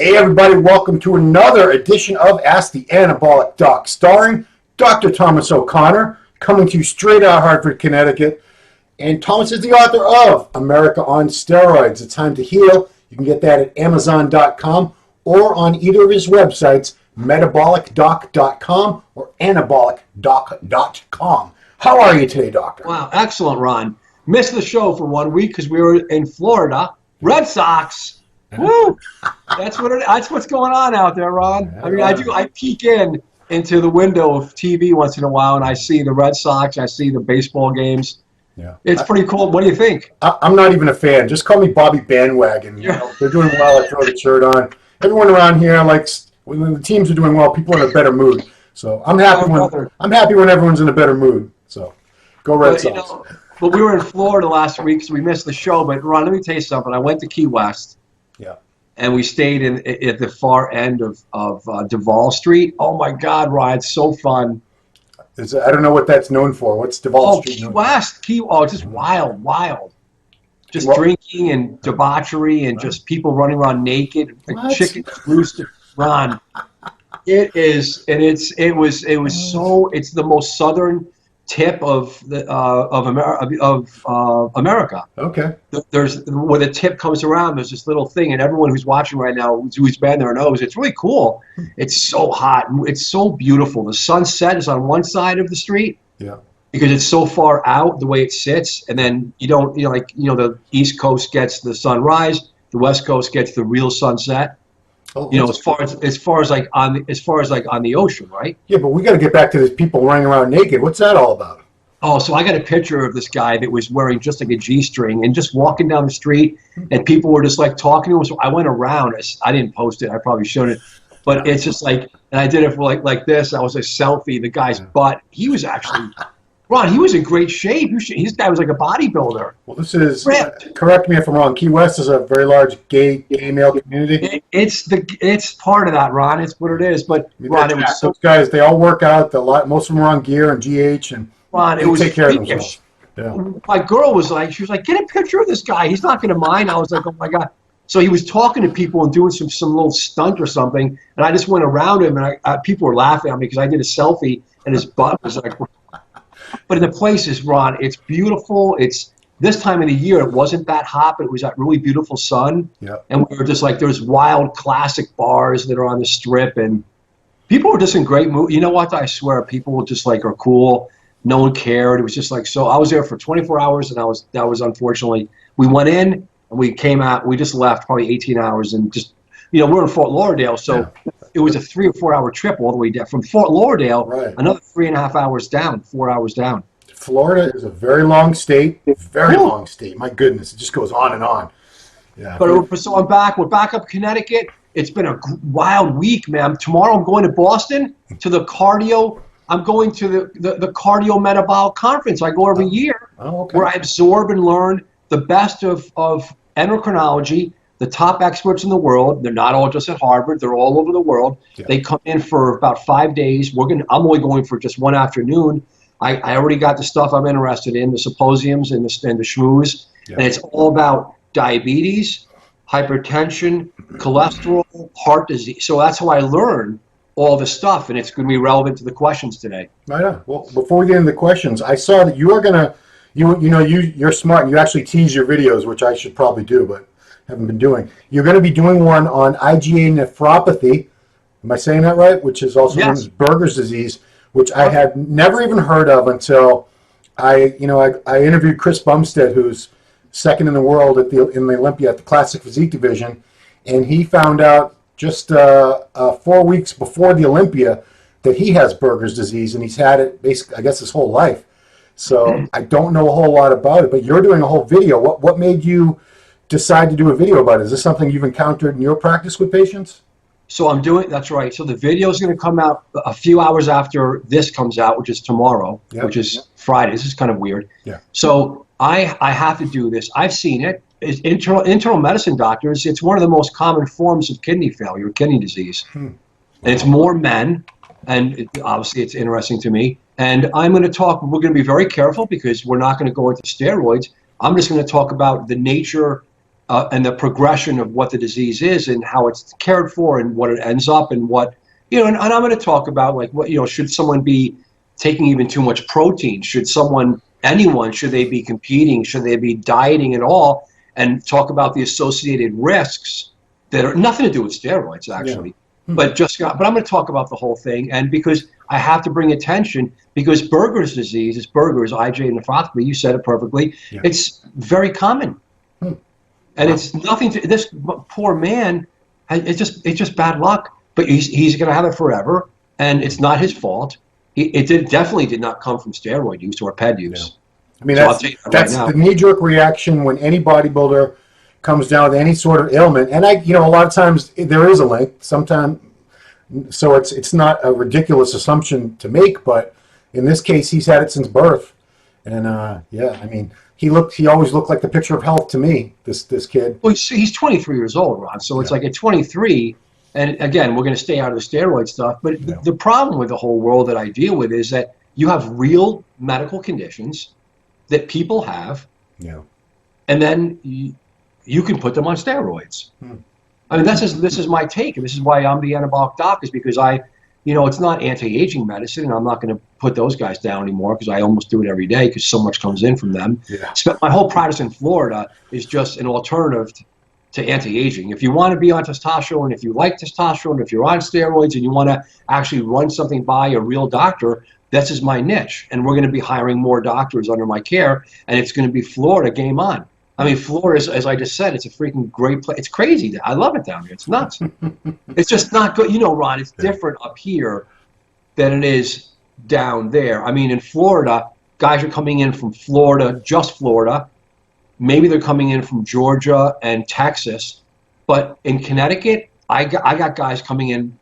Hey everybody, welcome to another edition of Ask the Anabolic Doc, starring Dr. Thomas O'Connor, coming to you straight out of Hartford, Connecticut. And Thomas is the author of America on Steroids, A Time to Heal. You can get that at Amazon.com or on either of his websites, metabolicdoc.com or anabolicdoc.com. How are you today, Doctor? Wow, excellent, Ron. Missed the show for 1 week because we were in Florida. Red Sox. Woo! That's what's going on out there, Ron. I mean, I peek into the window of TV once in a while, and I see the Red Sox. I see the baseball games. Yeah, it's pretty cool. What do you think? I'm not even a fan. Just call me Bobby Bandwagon. You know, they're doing well. I throw the shirt on. Everyone around here likes when the teams are doing well. People are in a better mood. So I'm happy when everyone's in a better mood. So go Red Sox. But we were in Florida last week, so we missed the show. But Ron, let me tell you something. I went to Key West. Yeah. And we stayed at the far end of Duval Street. Oh my God, Ron, it's so fun. I don't know what that's known for. What's Duval Street? Key West. Just wild. Just drinking and debauchery and just people running around naked, like chickens, roosters. Ron, it is, and it's the most southern tip of America. Okay. There's where the tip comes around. There's this little thing, and everyone who's watching right now, who's been there, knows it's really cool. It's so hot. It's so beautiful. The sunset is on one side of the street. Yeah. Because it's so far out the way it sits, and then the East Coast gets the sunrise, the West Coast gets the real sunset. Oh, as far as on the ocean, right? Yeah, but we got to get back to these people running around naked. What's that all about? Oh, so I got a picture of this guy that was wearing just like a G-string and just walking down the street, and people were just like talking to him. So I went around. I didn't post it. I probably showed it, but it's just like, and I did it for like this. I was a selfie. The guy's butt. He was actually. Ron, he was in great shape. This guy was like a bodybuilder. Well, this is, correct me if I'm wrong, Key West is a very large gay male community. It's part of that, Ron. It's what it is. But Ron, those guys, they all work out. Most of them are on gear and GH, and Ron, they take care of themselves. Yeah. My girl was like, get a picture of this guy. He's not going to mind. I was like, oh my God. So he was talking to people and doing some little stunt or something, and I just went around him, and people were laughing at me because I did a selfie, and his butt was like. But in the places, Ron, it's beautiful. It's this time of the year. It wasn't that hot, but it was that really beautiful sun. Yeah. And we were just like, there's wild classic bars that are on the strip, and people were just in great mood. You know what? I swear, people were just like are cool. No one cared. It was just like so. I was there for 24 hours, and that was unfortunately. We went in and we came out. We just left probably 18 hours, and just we're in Fort Lauderdale, so. Yeah. It was a 3 or 4 hour trip all the way down from Fort Lauderdale. Right. Another 3.5 hours down, 4 hours down. Florida is a very long state. Very long state. My goodness, it just goes on and on. Yeah. But so I'm back. We're back up Connecticut. It's been a wild week, man. Tomorrow I'm going to Boston to the cardio. I'm going to the cardio metabolic conference. I go every year where I absorb and learn the best of endocrinology. The top experts in the world. They're not all just at Harvard. They're all over the world. Yeah. They come in for about 5 days. I'm only going for just one afternoon. I already got the stuff I'm interested in, the symposiums and the schmooze. Yeah. And it's all about diabetes, hypertension, cholesterol, heart disease. So that's how I learn all the stuff, and it's going to be relevant to the questions today. Right on. Well, before we get into the questions, I saw that you are going to, you're smart and you actually tease your videos, which I should probably do, but haven't been doing. You're going to be doing one on IgA nephropathy. Am I saying that right? Which is also known as Berger's disease, which I had never even heard of until I interviewed Chris Bumstead, who's second in the world in the Olympia at the Classic Physique Division, and he found out just 4 weeks before the Olympia that he has Berger's disease, and he's had it basically, I guess, his whole life. So I don't know a whole lot about it, but you're doing a whole video. What made you decide to do a video about it? Is this something you've encountered in your practice with patients? So that's right. So the video is going to come out a few hours after this comes out, which is tomorrow, which is Friday. This is kind of weird. Yeah. So I have to do this. I've seen it. It's internal medicine doctors. It's one of the most common forms of kidney failure, kidney disease. And it's more men, and obviously it's interesting to me. And I'm going to talk, we're going to be very careful because we're not going to go into steroids. I'm just going to talk about the nature and the progression of what the disease is and how it's cared for and what it ends up and what, and I'm going to talk about like what, should someone be taking even too much protein? Should anyone, should they be competing? Should they be dieting at all? And talk about the associated risks that are nothing to do with steroids, actually. Yeah. But I'm going to talk about the whole thing. And because I have to bring attention, because Berger's disease is IgA nephropathy, you said it perfectly. Yeah. It's very common. And it's nothing to, this poor man, it's just bad luck. But he's going to have it forever, and it's not his fault. Definitely did not come from steroid use or PED use. Yeah. I mean, that's the knee-jerk reaction when any bodybuilder comes down with any sort of ailment. And a lot of times there is a link. Sometimes, so it's not a ridiculous assumption to make. But in this case, he's had it since birth. And I mean, he always looked like the picture of health to me. This kid. Well, he's 23 years old, Ron. So it's like at 23. And again, we're going to stay out of the steroid stuff. But the problem with the whole world that I deal with is that you have real medical conditions that people have, and then you can put them on steroids. I mean, this is my take, and this is why I'm the anabolic doc, is because it's not anti-aging medicine, and I'm not going to put those guys down anymore because I almost do it every day because so much comes in from them. Yeah. My whole practice in Florida is just an alternative to anti-aging. If you want to be on testosterone, if you like testosterone, if you're on steroids and you want to actually run something by a real doctor, this is my niche, and we're going to be hiring more doctors under my care, and it's going to be Florida, game on. I mean, Florida, as I just said, it's a freaking great place. It's crazy. I love it down here. It's nuts. It's just not good. Ron, it's different up here than it is down there. I mean, in Florida, guys are coming in from Florida, just Florida. Maybe they're coming in from Georgia and Texas. But in Connecticut, I got guys coming in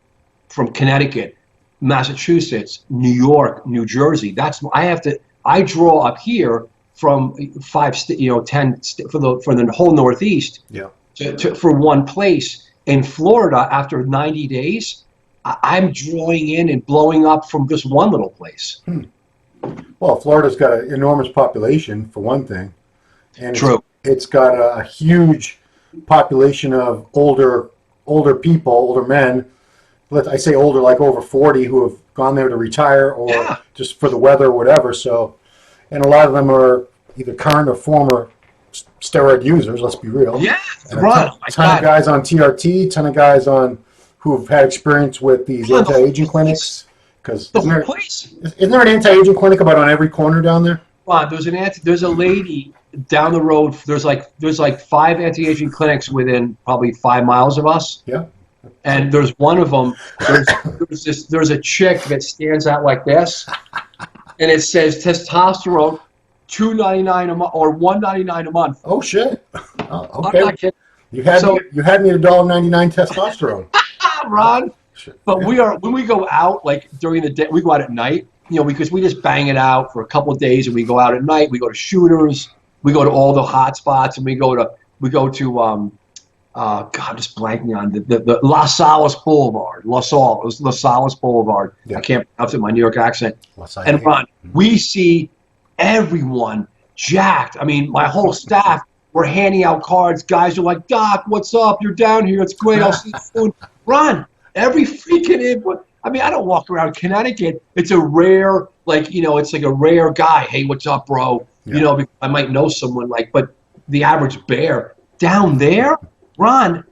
from Connecticut, Massachusetts, New York, New Jersey. I draw up here from 10 for the whole Northeast. Yeah. For one place. In Florida, after 90 days, I'm drawing in and blowing up from just one little place. Well, Florida's got an enormous population for one thing, and true. It's got a huge population of older people, older men. I say older, like over 40, who have gone there to retire or just for the weather or whatever. So, and a lot of them are either current or former steroid users. Let's be real. Yeah, right. A ton of guys on TRT, ton of guys who have had experience with these anti-aging clinics. Because isn't there an anti-aging clinic about on every corner down there? Well, there's a lady down the road. There's like 5 anti-aging clinics within probably 5 miles of us. Yeah. And there's one of them, there's a chick that stands out like this, and it says testosterone, $2.99 a month or $1.99 a month. Oh shit! Okay, I'm not kidding. You had me at $1.99 testosterone, Ron. But when we go out, like during the day, we go out at night, because we just bang it out for a couple of days, and we go out at night. We go to Shooters, we go to all the hot spots, and we go to God, I'm just blanking on the La Salas Boulevard. It was La Salas Boulevard. Yeah. I can't pronounce it in my New York accent. And Ron, we see everyone jacked. I mean, my whole staff, we're handing out cards. Guys are like, Doc, what's up? You're down here. It's great. I'll see you soon. Ron, every freaking input. I mean, I don't walk around Connecticut. It's a rare, it's like a rare guy. Hey, what's up, bro? Yeah. I might know someone, but the average bear down there, Ron,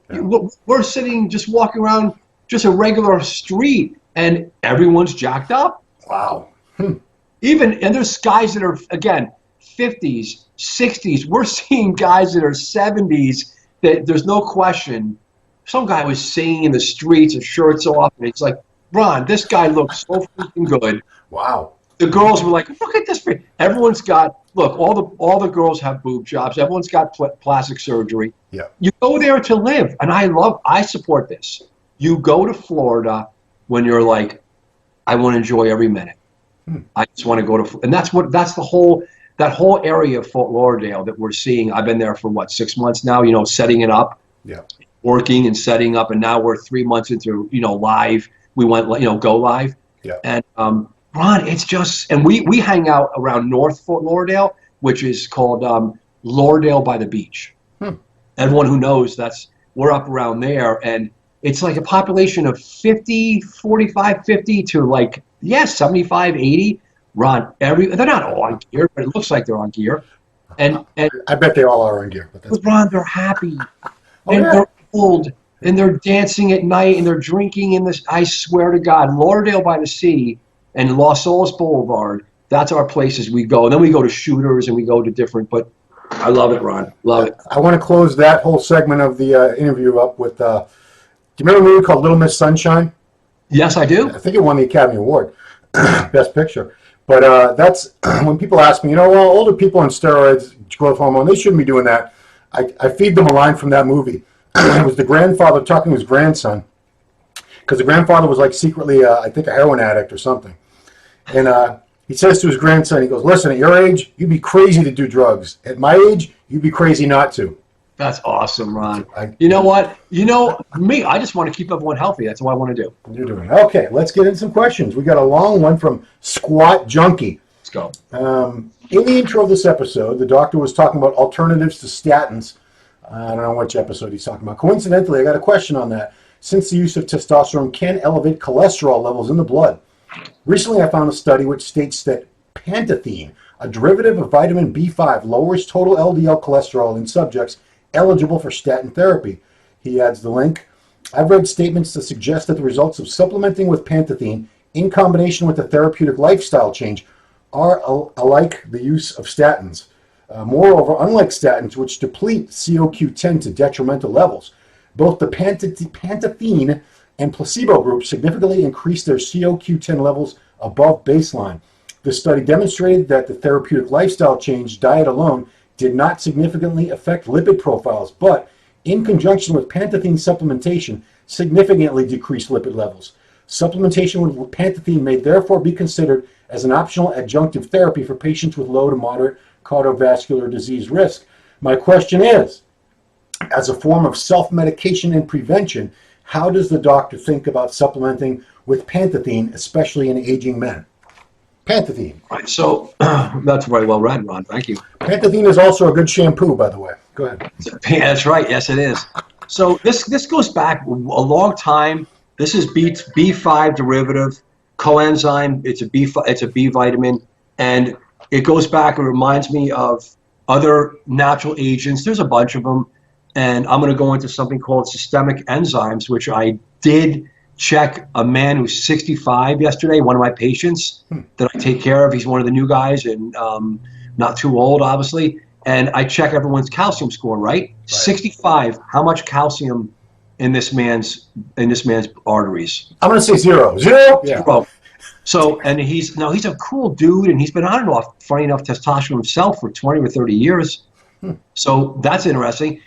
we're sitting, just walking around just a regular street, and everyone's jacked up. Wow. And there's guys that are, again, 50s, 60s. We're seeing guys that are 70s that there's no question. Some guy was singing in the streets, his shirt's off, and it's like, Ron, this guy looks so freaking good. Wow. The girls were like, look at this. Everyone's got, look, all the girls have boob jobs. Everyone's got plastic surgery. Yeah. You go there to live, and I support this. You go to Florida when you're like, I want to enjoy every minute. I just want to go to, and that whole area of Fort Lauderdale that we're seeing. I've been there for 6 months now, setting it up, working and setting up. And now we're 3 months into, live. We went, go live. Yeah. And, Ron, it's just, and we hang out around North Fort Lauderdale, which is called Lauderdale by the Beach. everyone who knows we're up around there, and it's like a population of 50, 45, 50 to like, 75, 80. Ron, they're not all on gear, but it looks like they're on gear. And I bet they all are on gear. But Ron, they're happy. Oh, And yeah. they're old, and they're dancing at night, and they're drinking in this. I swear to God, Lauderdale by the Sea and Los Olas Boulevard, that's our places we go. And then we go to Shooters, and we go to different, but I love it, Ron. Love it. I want to close that whole segment of the interview up with, do you remember a movie called Little Miss Sunshine? Yes, I do. I think it won the Academy Award, Best Picture. But that's when people ask me, well, older people on steroids, growth hormone, they shouldn't be doing that. I feed them a line from that movie. It was the grandfather talking to his grandson, because the grandfather was like secretly, I think, a heroin addict or something. And he says to his grandson, he goes, listen, at your age, you'd be crazy to do drugs. At my age, you'd be crazy not to. That's awesome, Ron. You know what? You know me, I just want to keep everyone healthy. That's what I want to do. You're doing it. Okay, let's get into some questions. We got a long one from Squat Junkie. Let's go. In the intro of this episode, the doctor was talking about alternatives to statins. I don't know which episode he's talking about. Coincidentally, I got a question on that. Since the use of testosterone can elevate cholesterol levels in the blood. Recently, I found a study which states that Pantethine, a derivative of vitamin B5, lowers total LDL cholesterol in subjects eligible for statin therapy. He adds the link. I've read statements that suggest that the results of supplementing with Pantethine in combination with a therapeutic lifestyle change are alike the use of statins. Moreover, unlike statins, which deplete CoQ10 to detrimental levels, both the Pantethine and placebo groups significantly increased their CoQ10 levels above baseline. This study demonstrated that the therapeutic lifestyle change diet alone did not significantly affect lipid profiles, but in conjunction with Pantethine supplementation, significantly decreased lipid levels. Supplementation with Pantethine may therefore be considered as an optional adjunctive therapy for patients with low to moderate cardiovascular disease risk. My question is, as a form of self-medication and prevention, how does the doctor think about supplementing with Pantethine, especially in aging men? Pantethine. Right, so that's very well read, Ron. Thank you. Pantethine is also a good shampoo, by the way. Go ahead. That's right. Yes, it is. So this goes back a long time. This is B5 derivative, coenzyme. It's a B vitamin, and it goes back and reminds me of other natural agents. There's a bunch of them, and I'm going to go into something called systemic enzymes, which I did check a man who's 65 yesterday, one of my patients that I take care of. He's one of the new guys and not too old, obviously. And I check everyone's calcium score, right? 65. How much calcium in this man's arteries? I'm going to say zero. Zero? Yeah. Zero. So, and he's a cool dude, and he's been on and off, funny enough, testosterone himself for 20 or 30 years. So that's interesting.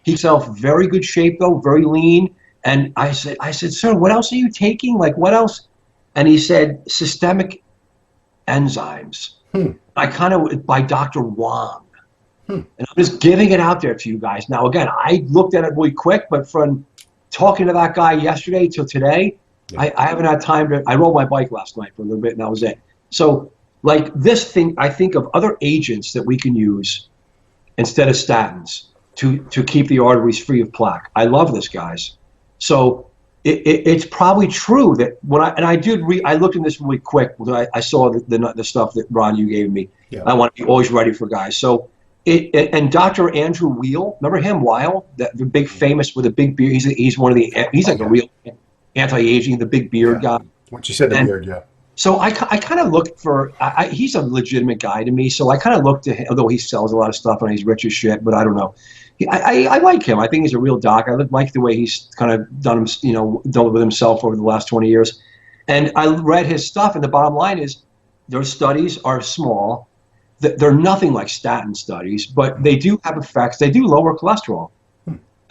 He's himself very good shape, though, very lean. And I said, sir, what else are you taking? Like, what else? And he said, systemic enzymes. I kind of, by Dr. Wong. And I'm just giving it out there to you guys. Now, again, I looked at it really quick, but from talking to that guy yesterday till today, I haven't had time to, I rode my bike last night for a little bit, and that was it. So, like this thing, I think of other agents that we can use instead of statins to keep the arteries free of plaque. I love this, guys. So it's probably true that when I looked in this really quick. I saw the stuff that Ron, you gave me. Yeah. I want to be always ready for guys. So and Dr. Andrew Weil, remember him? Weil, the big famous with a big beard. He's one of the a real anti-aging, the big beard guy. Once you said the beard, yeah. So I kind of looked for. He's a legitimate guy to me. So I kind of looked to him, although he sells a lot of stuff and he's rich as shit. But I don't know. I like him. I think he's a real doc. I like the way he's kind of done with himself over the last 20 years. And I read his stuff, and the bottom line is their studies are small. They're nothing like statin studies, but they do have effects. They do lower cholesterol,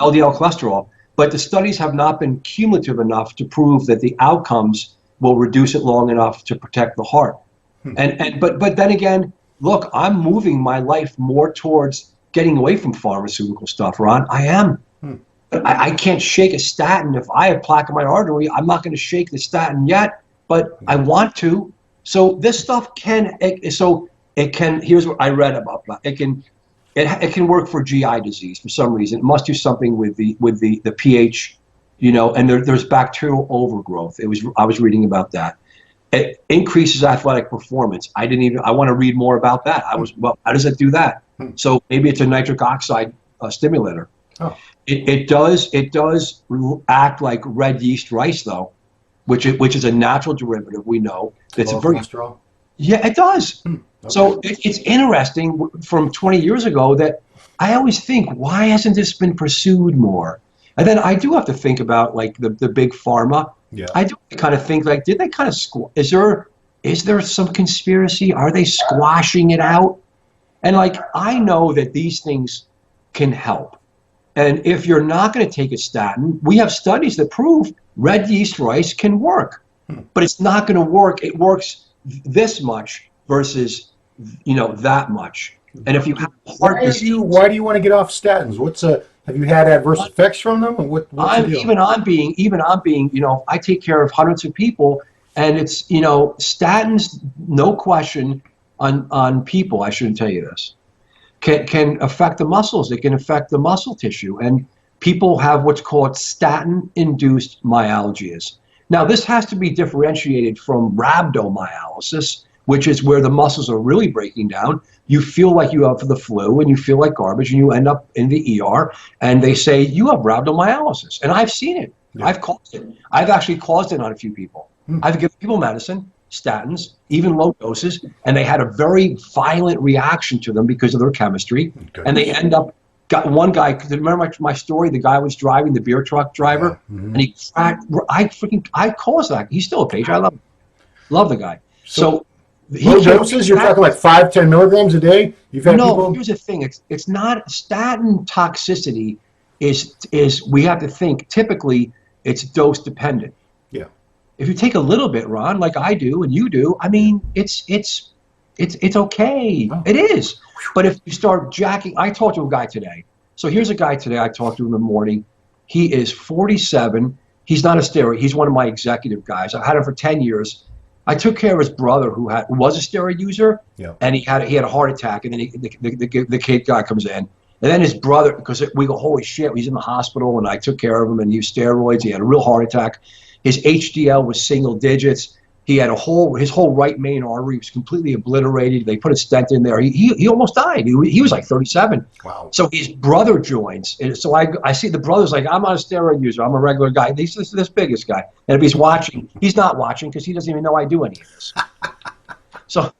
LDL cholesterol, but the studies have not been cumulative enough to prove that the outcomes will reduce it long enough to protect the heart. But then again, look, I'm moving my life more towards getting away from pharmaceutical stuff, Ron. I am. But I can't shake a statin. If I have plaque in my artery, I'm not going to shake the statin yet, but I want to. So this stuff here's what I read about that. It can work for GI disease for some reason. It must do something with the pH, and there's bacterial overgrowth. I was reading about that. It increases athletic performance. I want to read more about that. Well, how does it do that? So maybe it's a nitric oxide stimulator. Oh. It does act like red yeast rice though, which is a natural derivative. We know that's very cholesterol. Yeah, it does. Okay. So it's interesting from 20 years ago that I always think, why hasn't this been pursued more? And then I do have to think about like the big pharma. Yeah. I do kind of think like, did they kind of is there some conspiracy? Are they squashing it out? And like, I know that these things can help. And if you're not going to take a statin, we have studies that prove red yeast rice can work, but it's not going to work. It works this much versus, that much. And if you have heart disease, why do you want to get off statins? Have you had adverse effects from them? Or what's the deal? even on being, I take care of hundreds of people, and it's, statins, no question on people, I shouldn't tell you this, can affect the muscles. It can affect the muscle tissue, and people have what's called statin-induced myalgias. Now, this has to be differentiated from rhabdomyolysis, which is where the muscles are really breaking down. You feel like you have the flu, and you feel like garbage, and you end up in the ER, and they say, you have rhabdomyolysis. And I've seen it. Yeah. I've caused it. I've actually caused it on a few people. I've given people medicine, statins, even low doses, and they had a very violent reaction to them because of their chemistry. Okay. And they end up, got one guy, remember my story, the guy was driving, the beer truck driver, and he cracked, I caused that. He's still a patient. I love the guy. So low doses, you're talking like 5-10 milligrams a day? You've had people? Here's the thing, it's not, statin toxicity is we have to think, typically, it's dose dependent. Yeah. If you take a little bit, Ron, like I do and you do, I mean, it's okay. Oh. It is. But if you start jacking, I talked to a guy today. So here's a guy today I talked to in the morning. He is 47. He's not a steroid. He's one of my executive guys. I've had him for 10 years. I took care of his brother who was a steroid user, and he had a heart attack, and then the kid guy comes in. And then his brother, because we go, holy shit, he's in the hospital, and I took care of him and used steroids. He had a real heart attack. His HDL was single digits. He had his whole right main artery was completely obliterated. They put a stent in there. He almost died. He was like 37. Wow. So his brother joins. And so I see the brother's like, I'm not a steroid user. I'm a regular guy. He's this biggest guy. And if he's watching, he's not watching because he doesn't even know I do any of this. So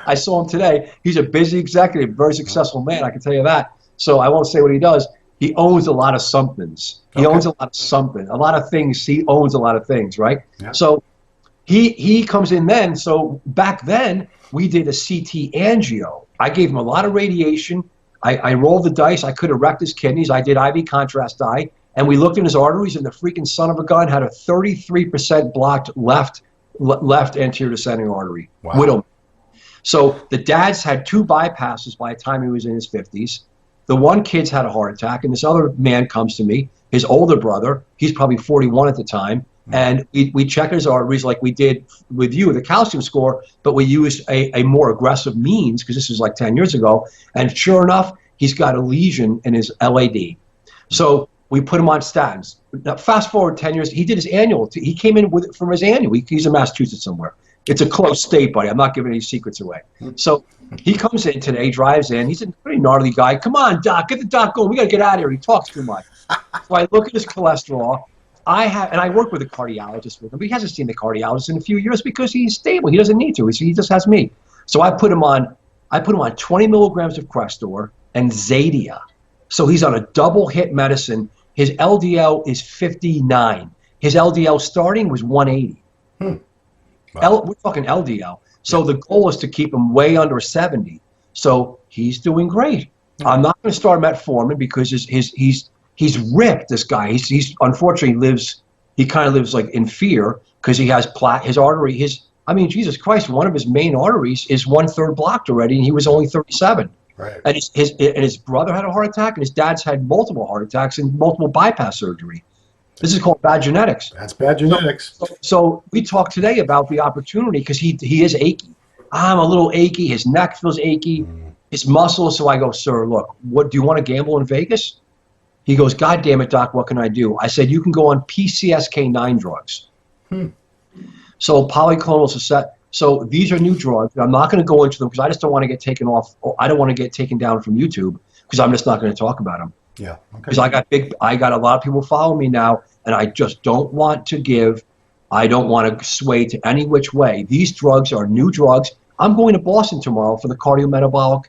I saw him today. He's a busy executive, very successful man, I can tell you that. So I won't say what he does. He owns a lot of somethings. He owns a lot of something. A lot of things. He owns a lot of things, right? Yeah. So he comes in then. So back then, we did a CT angio. I gave him a lot of radiation. I rolled the dice. I could have wrecked his kidneys. I did IV contrast dye. And we looked in his arteries, and the freaking son of a gun had a 33% blocked left anterior descending artery. Wow. Widowmaker. So the dad's had 2 bypasses by the time he was in his 50s. The one kid's had a heart attack, and this other man comes to me, his older brother, he's probably 41 at the time, and we check his arteries like we did with you, the calcium score, but we used a more aggressive means, because this was like 10 years ago, and sure enough, he's got a lesion in his LAD. So we put him on statins. Now, fast forward 10 years, he did his annual. He came in with from his annual. He's in Massachusetts somewhere. It's a close state, buddy. I'm not giving any secrets away. So he comes in today, drives in. He's a pretty gnarly guy. Come on, doc, get the doc going. We got to get out of here. He talks too much. So I look at his cholesterol. And I work with a cardiologist with him, but he hasn't seen the cardiologist in a few years because he's stable. He doesn't need to. He just has me. So I put him on 20 milligrams of Crestor and Zadia. So he's on a double hit medicine. His LDL is 59. His LDL starting was 180. Wow. We're talking LDL. So the goal is to keep him way under 70. So he's doing great. I'm not going to start metformin because he's ripped, this guy. He's unfortunately he kind of lives like in fear because he has his artery, Jesus Christ, one of his main arteries is 1/3 blocked already, and he was only 37. Right. And his brother had a heart attack, and his dad's had multiple heart attacks and multiple bypass surgery. This is called bad genetics. That's bad genetics. So we talked today about the opportunity because he is achy. I'm a little achy. His neck feels achy. his muscles. So I go, sir, look, what do you want to gamble in Vegas? He goes, God damn it, doc, what can I do? I said, you can go on PCSK9 drugs. So polyclonal set. So these are new drugs. I'm not going to go into them because I just don't want to get taken off. I don't want to get taken down from YouTube because I'm just not going to talk about them. Yeah. Because I got a lot of people following me now, and I just don't want to give. I don't want to sway to any which way. These drugs are new drugs. I'm going to Boston tomorrow for the cardiometabolic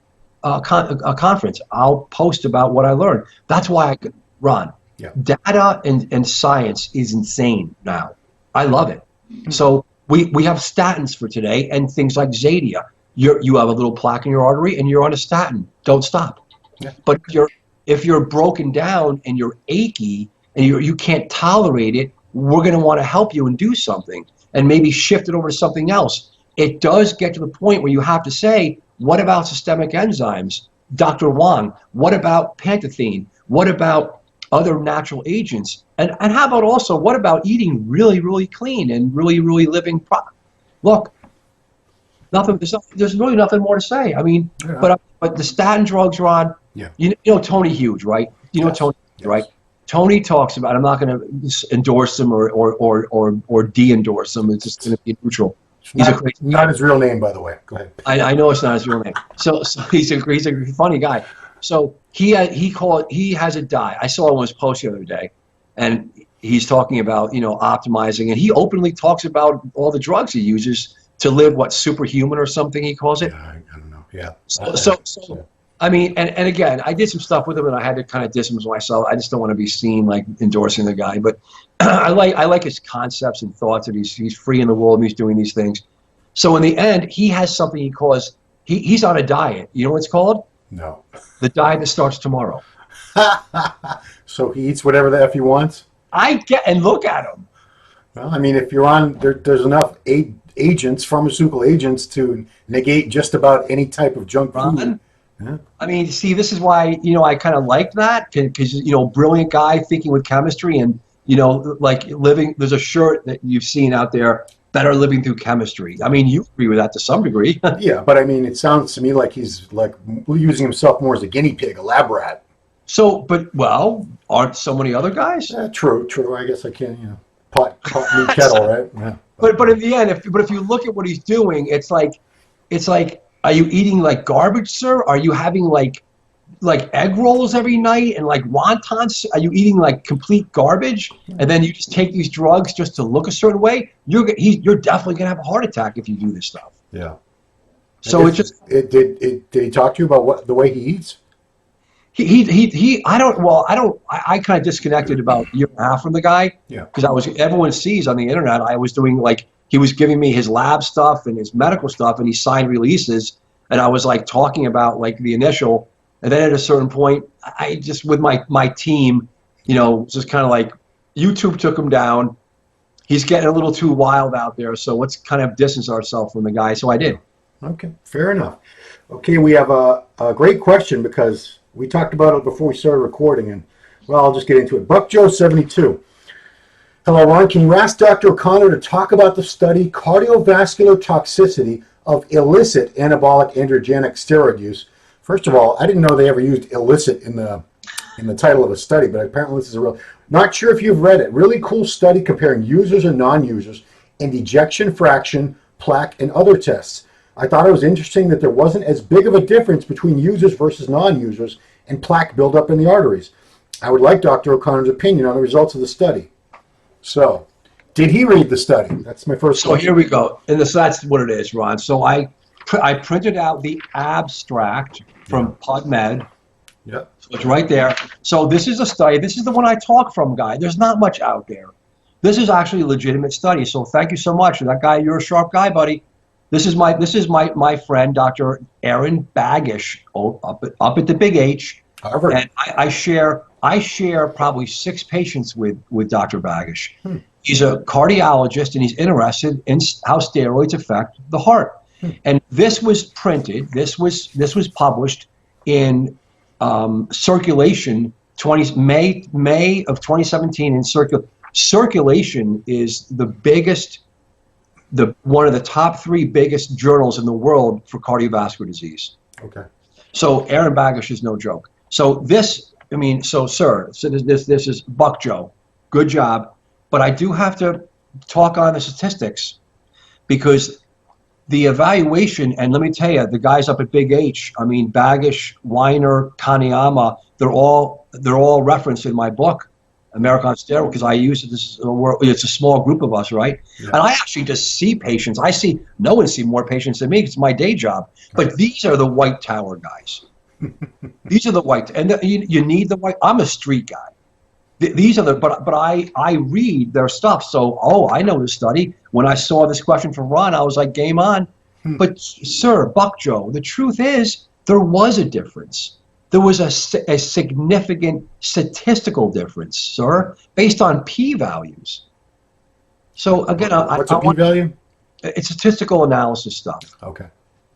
conference. I'll post about what I learned. That's why I could run. Yeah. Data and science is insane now. I love it. So we have statins for today and things like Zadia. You have a little plaque in your artery and you're on a statin. Don't stop. Yeah. But if you're broken down and you're achy and you can't tolerate it, we're going to want to help you and do something and maybe shift it over to something else. It does get to the point where you have to say, what about systemic enzymes? Dr. Wang, what about Pantethine? What about other natural agents? And how about also, what about eating really, really clean and really, really living? Look, there's really nothing more to say. I mean, yeah. But the statin drugs, Ron, yeah. You know Tony Hughes, right? You know Tony Hughes, right? Tony talks about, I'm not going to endorse him or de-endorse him. It's just going to be neutral. He's not his real name, by the way. Go ahead. I know it's not his real name. So he's a funny guy. So he has a diet. I saw on his post the other day, and he's talking about optimizing, and he openly talks about all the drugs he uses to live superhuman or something he calls it. Yeah, I don't know. Yeah. So I mean, and again, I did some stuff with him, and I had to kind of diss him myself. I just don't want to be seen like endorsing the guy, but I like his concepts and thoughts that he's free in the world and he's doing these things. So in the end, he has something he calls he's on a diet. You know what it's called? No. The diet that starts tomorrow. So he eats whatever the F he wants? And look at him. Well, I mean, if you're on, there's enough pharmaceutical agents to negate just about any type of junk food. Yeah. I mean, see, this is why, I kind of like that because, brilliant guy thinking with chemistry and, like living, there's a shirt that you've seen out there, better living through chemistry. I mean, you agree with that to some degree. Yeah, but I mean, it sounds to me like he's like using himself more as a guinea pig, a lab rat. So, aren't so many other guys? True. I guess I can, pot new kettle, right? Yeah. But in the end, if you look at what he's doing, it's like, are you eating like garbage, sir? Are you having like egg rolls every night and like wontons? Are you eating like complete garbage? And then you just take these drugs just to look a certain way? You're definitely gonna have a heart attack if you do this stuff. Yeah. So did he talk to you about the way he eats? I kind of disconnected about a year and a half from the guy. Yeah. Because everyone sees on the internet I was doing he was giving me his lab stuff and his medical stuff, and he signed releases, and I was like talking about like the initial, and then at a certain point, I just with my team, just kind of like YouTube took him down. He's getting a little too wild out there, so let's kind of distance ourselves from the guy. So I did. Okay, fair enough. Okay, we have a great question because we talked about it before we started recording, and well, I'll just get into it. Buck Joe 72. Hello, Ron. Can you ask Dr. O'Connor to talk about the study cardiovascular toxicity of illicit anabolic androgenic steroid use? First of all, I didn't know they ever used illicit in the title of a study, but apparently this is a real. Not sure if you've read it. Really cool study comparing users and non-users and ejection fraction, plaque, and other tests. I thought it was interesting that there wasn't as big of a difference between users versus non-users and plaque buildup in the arteries. I would like Dr. O'Connor's opinion on the results of the study. So, did he read the study? That's my first question. So here we go. And that's what it is, Ron. So I printed out the abstract from PubMed. Yep. So it's right there. So this is a study. This is the one I talk from, guy. There's not much out there. This is actually a legitimate study. So thank you so much. That guy, you're a sharp guy, buddy. This is my friend, Dr. Aaron Bagish, up at the Big H. Harvard. And I share probably 6 patients with Dr. Bagish. He's a cardiologist, and he's interested in how steroids affect the heart. And this was printed. This was published in Circulation May of 2017 in Circulation is the biggest, one of the top 3 biggest journals in the world for cardiovascular disease. Okay. So Aaron Bagish is no joke. So this, I mean, so sir, so this is Buck Joe. Good job. But I do have to talk on the statistics because the evaluation, and let me tell you, the guys up at Big H, I mean, Bagish, Weiner, Kaneyama, they're all referenced in my book, America on Steroids, because I use it. It's a small group of us, right? Yeah. And I actually just see patients. No one sees more patients than me. It's my day job. But these are the white tower guys. These are the white, and you need the white. I'm a street guy. These are but I read their stuff. So, I know this study. When I saw this question from Ron, I was like, game on. But sir, Buck Joe, the truth is there was a difference. There was a significant statistical difference, sir, based on p-values. So again, what's a p-value? It's statistical analysis stuff. Okay.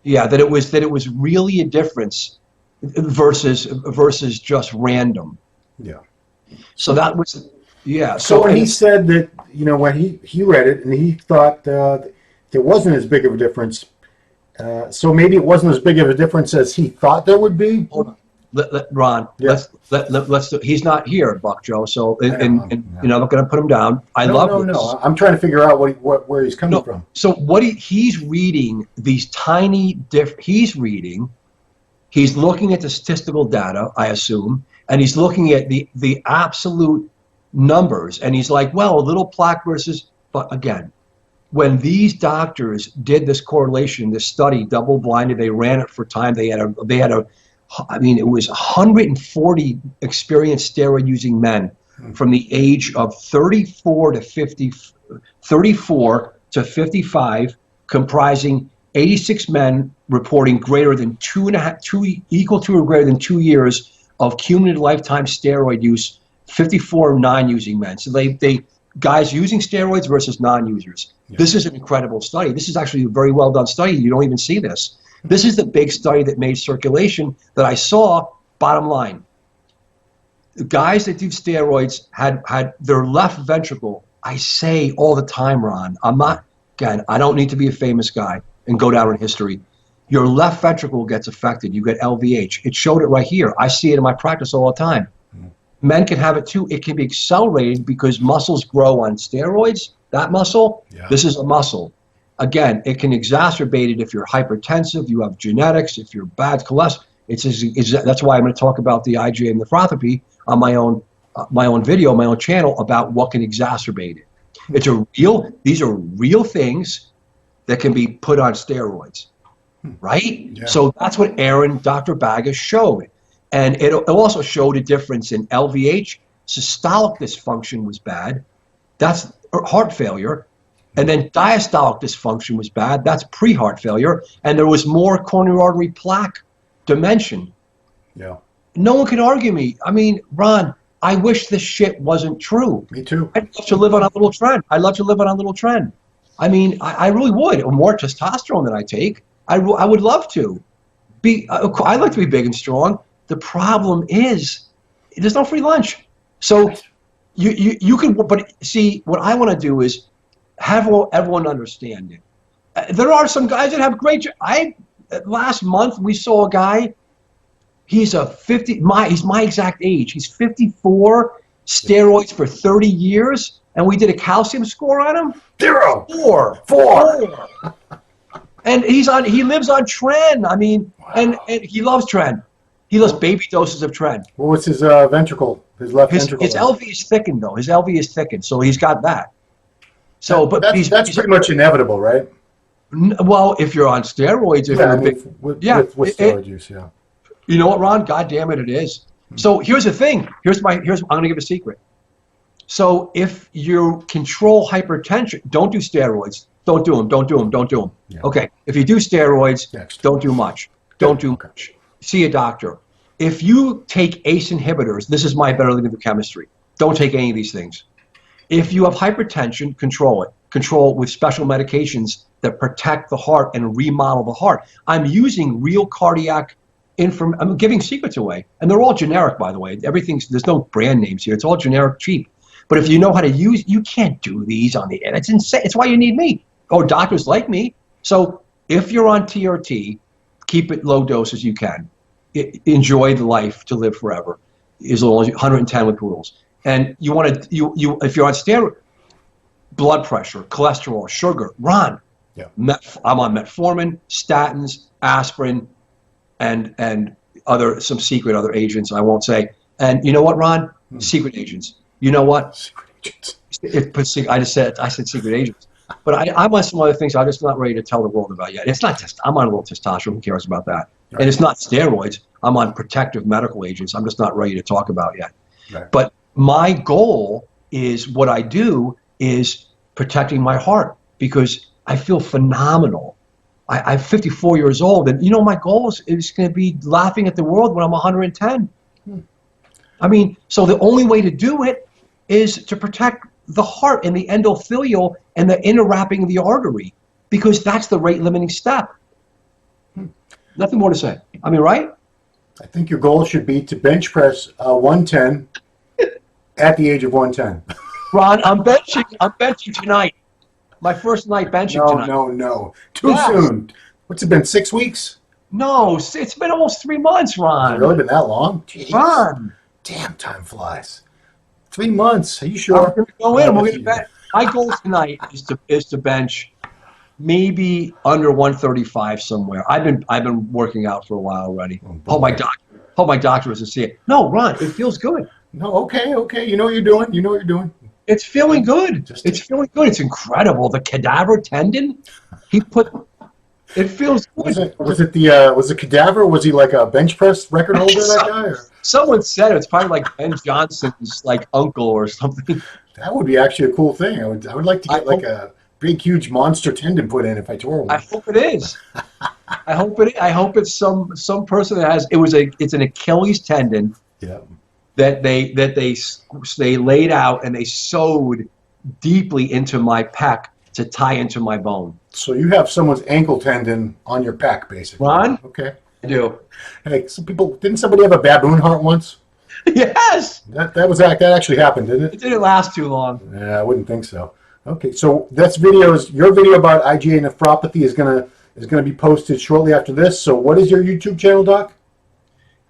Yeah, that it was really a difference versus just random. Yeah. So that was, yeah. So when he said that, when he read it and he thought there wasn't as big of a difference, so maybe it wasn't as big of a difference as he thought there would be. Hold on. Ron, yeah. let's he's not here, Buck Joe. So I'm not going to put him down. No. I'm trying to figure out where he's coming from. So what he's reading these tiny he's looking at the statistical data, I assume, and he's looking at the absolute numbers, and he's like, well, a little plaque versus. But again, when these doctors did this correlation, this study, double-blinded, they ran it for time. They had a it was 140 experienced steroid-using men from the age of 34 to 55, comprising 86 men reporting greater than equal to or greater than 2 years of cumulative lifetime steroid use, 54 non-using men. So they guys using steroids versus non-users. Yeah. This is an incredible study. This is actually a very well done study. You don't even see this. This is the big study that made circulation that I saw. Bottom line, the guys that do steroids had their left ventricle. I say all the time, Ron, I don't need to be a famous guy and go down in history. Your left ventricle gets affected. You get LVH. It showed it right here. I see it in my practice all the time. Men can have it too. It can be accelerated because muscles grow on steroids. That muscle, This is a muscle. Again, it can exacerbate it if you're hypertensive, you have genetics, if you're bad cholesterol. That's why I'm going to talk about the IgA nephropathy on my own video, my own channel, about what can exacerbate it. These are real things that can be put on steroids, right? Yeah. So that's what Dr. Bagish showed. And it also showed a difference in LVH. Systolic dysfunction was bad. That's heart failure. And then diastolic dysfunction was bad. That's pre-heart failure. And there was more coronary artery plaque dimension. Yeah. No one can argue me. I mean, Ron, I wish this shit wasn't true. Me too. I'd love to live on a little trend. I mean, I really would. Or more testosterone than I take. I would love to. I'd like to be big and strong. The problem is there's no free lunch. So you can, but see, what I want to do is have everyone understand it. There are some guys that have great. Last month we saw a guy. He's he's my exact age. He's 54. Steroids for 30 years, and we did a calcium score on him. 0. 4. And he lives on Tren. I mean, and he loves Tren. He loves baby doses of Tren. What was his ventricle? His left ventricle. His LV is thickened though. His LV is thickened, so he's got that. So, but that's pretty much inevitable, right? Well, if you're on steroids, with steroid use, yeah. You know what, Ron? God damn it, it is. So here's the thing. I'm going to give a secret. So if you control hypertension, don't do steroids. Don't do them. Yeah. Okay. If you do steroids, don't do much. Don't do much. See a doctor. If you take ACE inhibitors, this is my better living through chemistry. Don't take any of these things. If you have hypertension, control it. Control it with special medications that protect the heart and remodel the heart. I'm using real cardiac information. I'm giving secrets away. And they're all generic, by the way. There's no brand names here. It's all generic, cheap. But if you know how to use, you can't do these on the end. It's insane. It's why you need me. Or doctors like me. So if you're on TRT, keep it low dose as you can. enjoy the life to live forever, as long as 110 with rules. And you want to, if you're on steroid, blood pressure, cholesterol, sugar, Ron, yeah. I'm on metformin, statins, aspirin, and some secret other agents I won't say. And you know what, Ron? Secret agents. You know what? Secret agents. I said secret agents. But I'm on some other things I'm just not ready to tell the world about yet. It's not just, I'm on a little testosterone. Who cares about that? Right. And it's not steroids. I'm on protective medical agents. I'm just not ready to talk about yet. Right. But my goal is, what I do is protecting my heart, because I feel phenomenal. I'm 54 years old, and my goal is going to be laughing at the world when I'm 110. I mean, so the only way to do it is to protect the heart and the endothelial and the inner wrapping of the artery, because that's the rate limiting step. Nothing more to say. I mean, right? I think your goal should be to bench press 110 at the age of 110. Ron, I'm benching tonight. My first night benching tonight. No. Too soon. What's it been, 6 weeks? No, it's been almost 3 months, Ron. Has it really been that long? Jeez. Ron. Damn, time flies. 3 months. Are you sure? I'm going to go in. We're going to bench. My goal tonight is to bench maybe under 135 somewhere. I've been working out for a while already. Hope my doctor doesn't see it. No, Ron, it feels good. No, okay. You know what you're doing. It's feeling good. It's feeling good. It's incredible. The cadaver tendon, it feels good. Was it cadaver? Was he like a bench press record holder, that guy? Or? Someone said it's probably like Ben Johnson's uncle or something. That would be actually a cool thing. I would like to get a big, huge monster tendon put in if I tore one. I hope it is. I hope it's some person that has. It's an Achilles tendon. Yeah. That they laid out and they sewed deeply into my pec to tie into my bone. So you have someone's ankle tendon on your pec, basically. Ron? Okay. I do. Hey, didn't somebody have a baboon heart once? Yes. That actually happened, didn't it? It didn't last too long. Yeah, I wouldn't think so. Okay, so your video about IgA nephropathy is gonna be posted shortly after this. So what is your YouTube channel, Doc?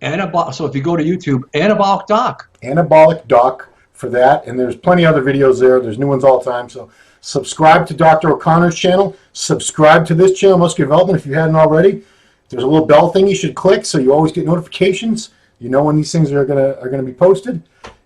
So if you go to YouTube, Anabolic Doc. Anabolic Doc for that, and there's plenty of other videos there. There's new ones all the time. So subscribe to Dr. O'Connor's channel. Subscribe to this channel, Muscular Development, if you hadn't already. There's a little bell thing you should click so you always get notifications. You know when these things are gonna be posted.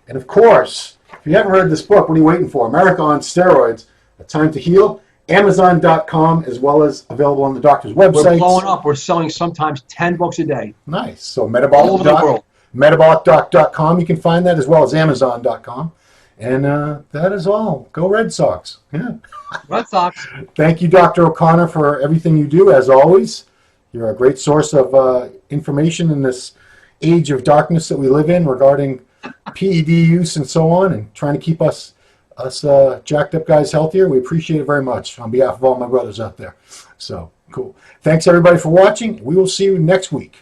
And of course, if you haven't read this book, what are you waiting for? America on Steroids: A Time to Heal. Amazon.com, as well as available on the doctor's website. We're blowing up. We're selling sometimes 10 books a day. Nice. So all over the world. Metabolicdoc.com, you can find that, as well as Amazon.com. And that is all. Go Red Sox. Yeah. Red Sox. Thank you, Dr. O'Connor, for everything you do, as always. You're a great source of information in this age of darkness that we live in regarding PED use and so on, and trying to keep us jacked up guys healthier. We appreciate it very much on behalf of all my brothers out there. So, cool. Thanks, everybody, for watching. We will see you next week.